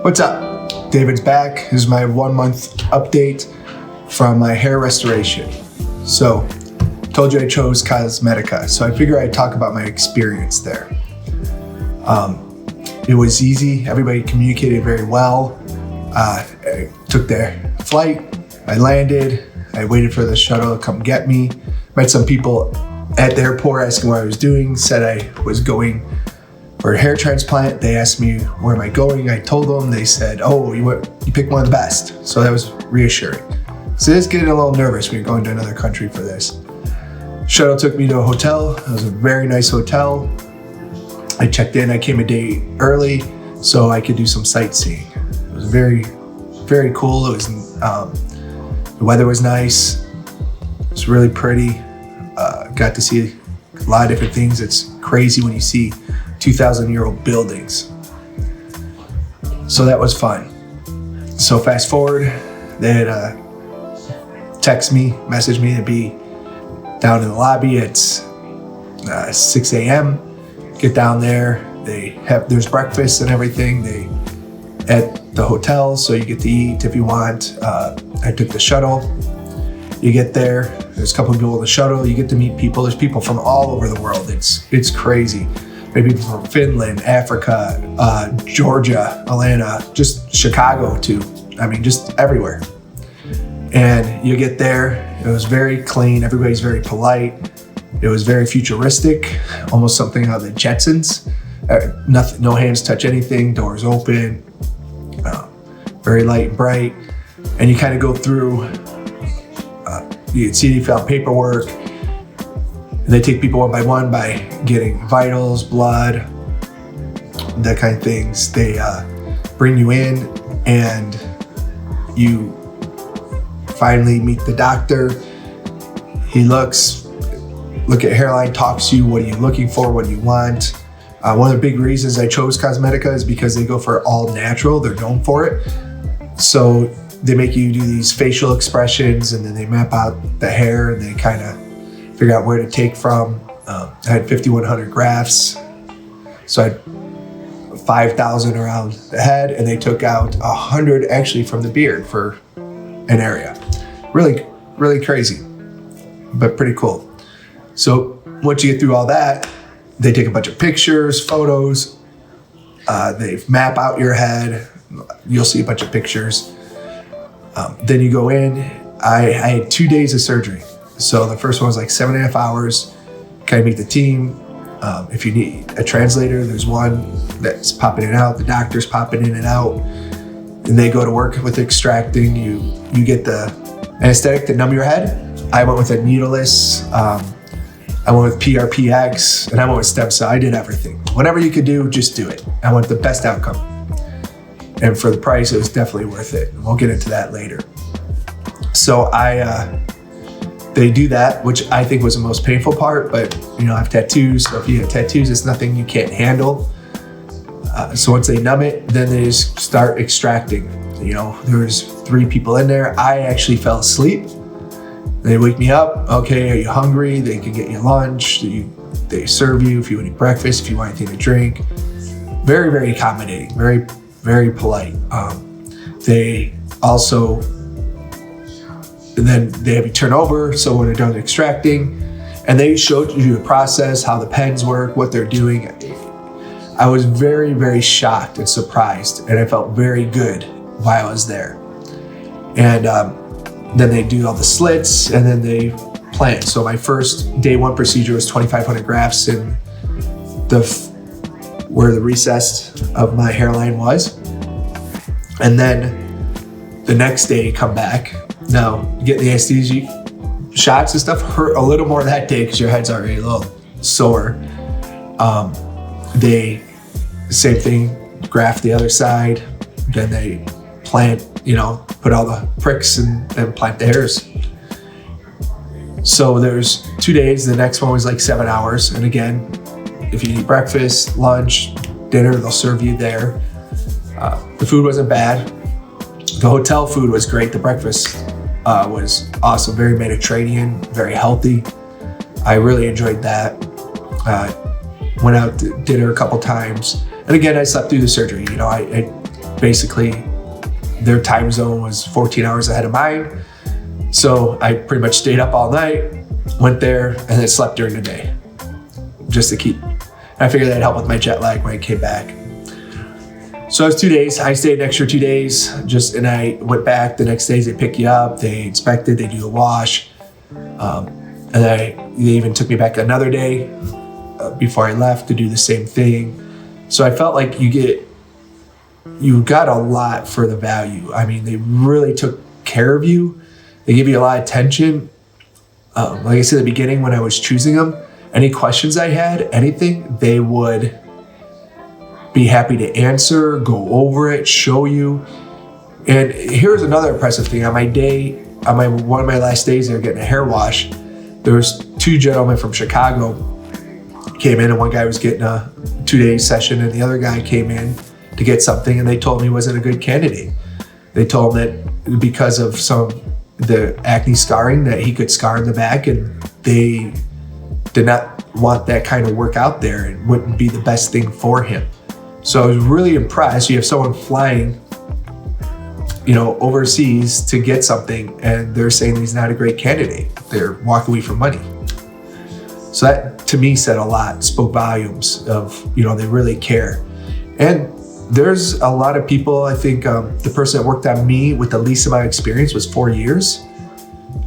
What's up? David's back. This is my 1 month update from my hair restoration. So, told you I chose Cosmedica, so I figured I'd talk about my experience there. It was easy. Everybody communicated very well. I took their flight. I landed. I waited for the shuttle to come get me. Met some people at the airport asking what I was doing. Said I was going for a hair transplant. They asked me, where am I going? I told them. They said, oh, you picked one of the best. So that was reassuring. So it's getting a little nervous when you're going to another country for this. Shuttle took me to a hotel. It was a very nice hotel. I checked in. I came a day early so I could do some sightseeing. It was very, very cool. It was the weather was nice. It was really pretty. Got to see a lot of different things. It's crazy when you see 2,000-year-old buildings. So that was fun. So fast forward, they had text me, message me to be down in the lobby at 6 a.m. Get down there. There's breakfast and everything. At the hotel, so you get to eat if you want. I took the shuttle. You get there. There's a couple of people on the shuttle. You get to meet people. There's people from all over the world. It's crazy. Maybe people from Finland, Africa, Georgia, Atlanta, just Chicago too. I mean, just everywhere. And you get there. It was very clean. Everybody's very polite. It was very futuristic, almost something out of the Jetsons. Nothing, no hands touch anything. Doors open. Very light and bright. And you kind of go through. You can see they fill out paperwork. They take people one by one by getting vitals, blood, that kind of things. They bring you in and you finally meet the doctor. He look at hairline, talks to you. What are you looking for? What do you want? One of the big reasons I chose Cosmedica is because they go for all natural. They're known for it. So they make you do these facial expressions and then they map out the hair and they kind of figure out where to take from. I had 5,100 grafts. So I had 5,000 around the head and they took out 100 actually from the beard for an area. Really, really crazy, but pretty cool. So once you get through all that, they take a bunch of pictures, photos. They map out your head. You'll see a bunch of pictures. Then you go in. I had 2 days of surgery. So the first one was like 7.5 hours. Kind of meet the team. If you need a translator, there's one that's popping in and out. The doctor's popping in and out. And they go to work with extracting. You get the anesthetic to numb your head. I went with a needleless. I went with PRPX and I went with stem cell. I did everything. Whatever you could do, just do it. I want the best outcome. And for the price, it was definitely worth it. We'll get into that later. So they do that, which I think was the most painful part, but I have tattoos. So if you have tattoos, it's nothing you can't handle. So once they numb it, then they just start extracting. There's 3 people in there. I actually fell asleep. They wake me up. Okay, are you hungry? They can get you lunch. They serve you if you want to eat breakfast, if you want anything to drink. Very, very accommodating, very, very polite. They also, and then they have you turn over. So when they're done extracting, and they showed you the process, how the pens work, what they're doing. I was very, very shocked and surprised, and I felt very good while I was there. And then they do all the slits and then they plant. So my first day 1 procedure was 2,500 grafts in where the recess of my hairline was. And then the next day come back. Now getting the anesthesia shots and stuff hurt a little more that day because your head's already a little sore. They, same thing, graft the other side. Then they plant, put all the pricks and then plant the hairs. So there's 2 days. The next one was like 7 hours. And again, if you eat breakfast, lunch, dinner, they'll serve you there. The food wasn't bad. The hotel food was great. The breakfast was awesome. Very Mediterranean, very healthy. I really enjoyed that. Went out to dinner a couple times. And again, I slept through the surgery. I basically their time zone was 14 hours ahead of mine. So I pretty much stayed up all night, went there, and then slept during the day just to keep. I figured that'd help with my jet lag when I came back. So it was 2 days. I stayed an extra 2 days, and I went back the next day. They pick you up, they inspect it, they do a wash. And they even took me back another day before I left to do the same thing. So I felt like you got a lot for the value. I mean, they really took care of you. They give you a lot of attention. Like I said at the beginning, when I was choosing them, any questions I had, anything, they would be happy to answer, go over it, show you. And here's another impressive thing. On one of my last days there getting a hair wash, there was 2 gentlemen from Chicago came in, and one guy was getting a 2-day session and the other guy came in to get something, and they told him he wasn't a good candidate. They told him that because of some of the acne scarring that he could scar in the back, and they did not want that kind of work out there. It wouldn't be the best thing for him. So I was really impressed. You have someone flying, overseas to get something, and they're saying he's not a great candidate. They're walking away from money. So that to me said a lot, spoke volumes of, they really care. And there's a lot of people, I think the person that worked on me with the least amount of experience was 4 years,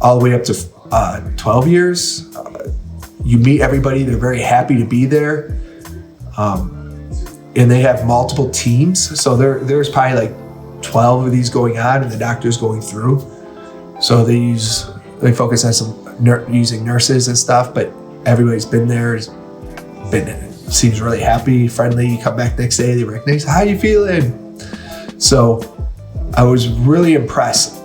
all the way up to 12 years. You meet everybody, they're very happy to be there. And they have multiple teams. So there's probably like 12 of these going on, and the doctor's going through. So they focus on using nurses and stuff, but everybody's been there, seems really happy, friendly. You come back next day, they recognize, how you feeling? So I was really impressed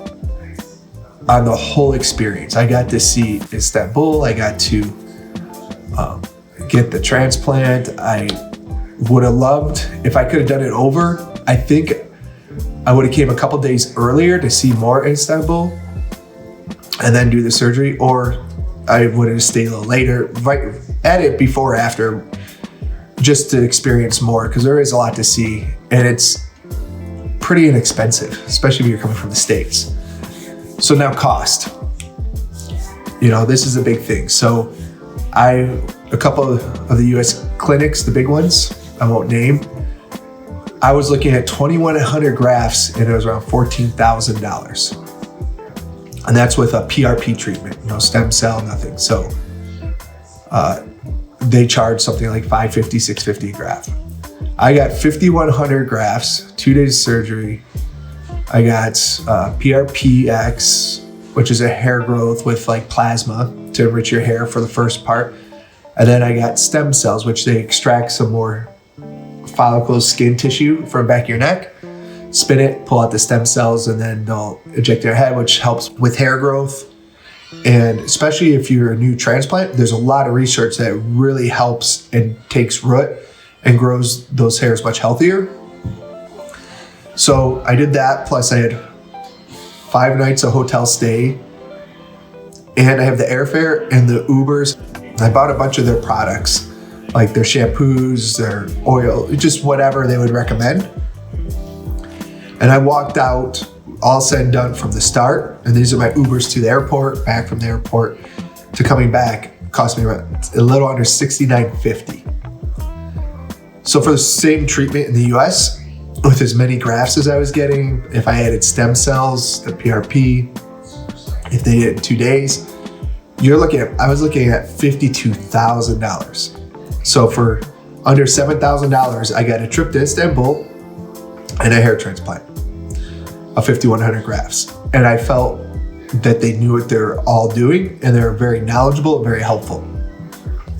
on the whole experience. I got to see Istanbul. I got to get the transplant. I would have loved, if I could have done it over, I think I would have came a couple days earlier to see more Istanbul and then do the surgery, or I would have stayed a little later, right at it before or after, just to experience more, because there is a lot to see, and it's pretty inexpensive, especially if you're coming from the States. So now cost. This is a big thing. So a couple of the US clinics, the big ones, I won't name, I was looking at 2,100 grafts, and it was around $14,000. And that's with a PRP treatment, no stem cell, nothing. So they charge something like $550, $650 a graft. I got 5,100 grafts, 2 days of surgery. I got PRPX, which is a hair growth with like plasma to enrich your hair for the first part. And then I got stem cells, which they extract some more follicles, skin tissue from the back of your neck, spin it, pull out the stem cells, and then they'll inject your head, which helps with hair growth. And especially if you're a new transplant, there's a lot of research that really helps and takes root and grows those hairs much healthier. So I did that, plus I had 5 nights of hotel stay, and I have the airfare and the Ubers. I bought a bunch of their products, like their shampoos, their oil, just whatever they would recommend. And I walked out, all said and done, from the start. And these are my Ubers to the airport, back from the airport to coming back. It cost me a little under $69.50. So for the same treatment in the US, with as many grafts as I was getting, if I added stem cells, the PRP, if they did it in 2 days, I was looking at $52,000. So for under $7,000, I got a trip to Istanbul and a hair transplant of 5,100 grafts. And I felt that they knew what they're all doing, and they're very knowledgeable and very helpful.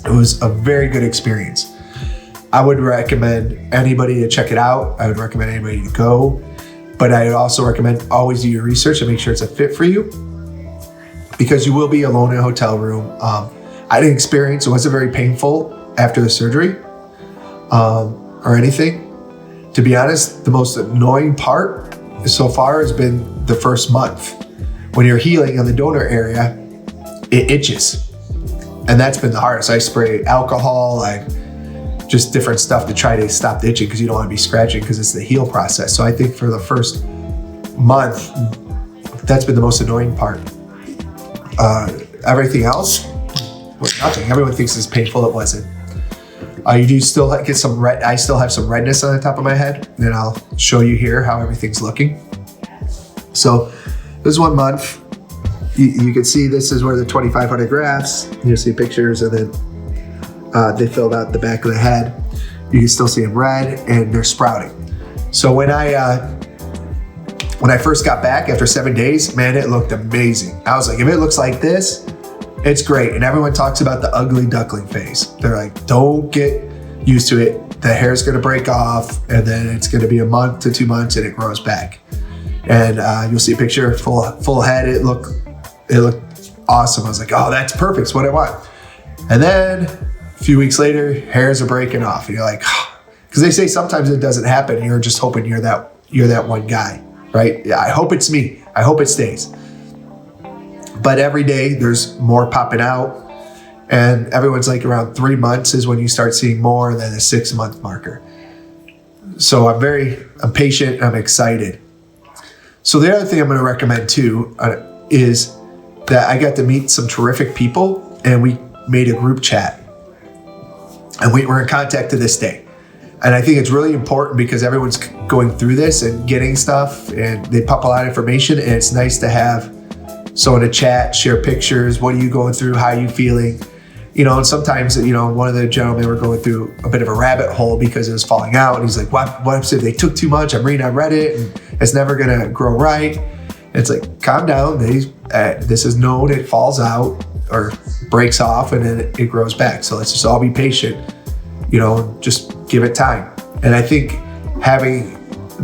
It was a very good experience. I would recommend anybody to check it out. I would recommend anybody to go, but I would also recommend always do your research and make sure it's a fit for you, because you will be alone in a hotel room. I didn't experience, it wasn't very painful after the surgery or anything. To be honest, the most annoying part so far has been the first month. When you're healing on the donor area, it itches. And that's been the hardest. I spray alcohol, I just different stuff to try to stop the itching because you don't want to be scratching because it's the heal process. So I think for the first month, that's been the most annoying part. Everything else, nothing. Everyone thinks it's painful. It wasn't. You do still get some red. I still have some redness on the top of my head, and I'll show you here how everything's looking. So this is 1 month. You can see this is where the 2,500 grafts. You'll see pictures, and then they filled out the back of the head. You can still see them red, and they're sprouting. So when I first got back after 7 days, man, it looked amazing. I was like, if it looks like this, it's great. And everyone talks about the ugly duckling phase. They're like, don't get used to it. The hair's gonna break off, and then it's gonna be a month to 2 months, and it grows back. And you'll see a picture, full head. It looked awesome. I was like, oh, that's perfect. It's what I want. And then a few weeks later, hairs are breaking off. And you're like, because they say sometimes it doesn't happen. You're just hoping you're that one guy, right? Yeah, I hope it's me. I hope it stays. But every day there's more popping out, and everyone's like around 3 months is when you start seeing more than the 6 month marker. So I'm patient. I'm excited. So the other thing I'm going to recommend too is that I got to meet some terrific people, and we made a group chat, and we're in contact to this day. And I think it's really important because everyone's going through this and getting stuff, and they pop a lot of information, and it's nice to have someone to chat, share pictures. What are you going through? How are you feeling? And sometimes, one of the gentlemen were going through a bit of a rabbit hole because it was falling out. And he's like, what if they took too much? I'm reading on Reddit and it's never going to grow right. And it's like, calm down. This is known. It falls out or breaks off, and then it grows back. So let's just all be patient, just give it time. And I think having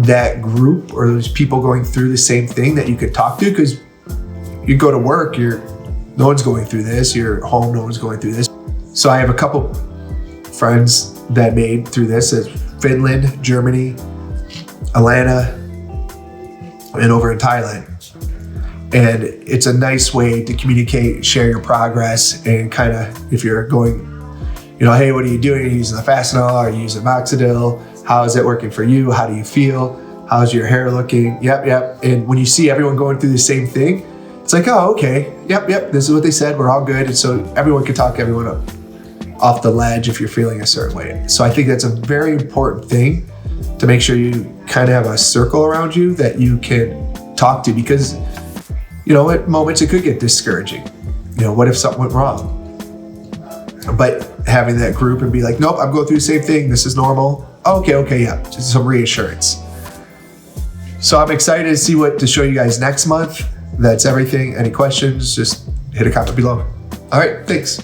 that group or those people going through the same thing that you could talk to, because you go to work, no one's going through this. You're home, no one's going through this. So I have a couple friends that made through this as Finland, Germany, Atlanta, and over in Thailand. And it's a nice way to communicate, share your progress, and kind of, if you're going, hey, what are you doing? Are you using the Fastenal? Are you using Moxidil? How is it working for you? How do you feel? How's your hair looking? Yep. And when you see everyone going through the same thing, it's like, oh, okay, yep, this is what they said, we're all good. And so everyone can talk everyone up off the ledge if you're feeling a certain way. So I think that's a very important thing to make sure you kind of have a circle around you that you can talk to, because, at moments it could get discouraging. What if something went wrong? But having that group and be like, nope, I'm going through the same thing, this is normal. Okay, yeah, just some reassurance. So I'm excited to see what to show you guys next month. That's everything. Any questions, just hit a comment below. All right, thanks.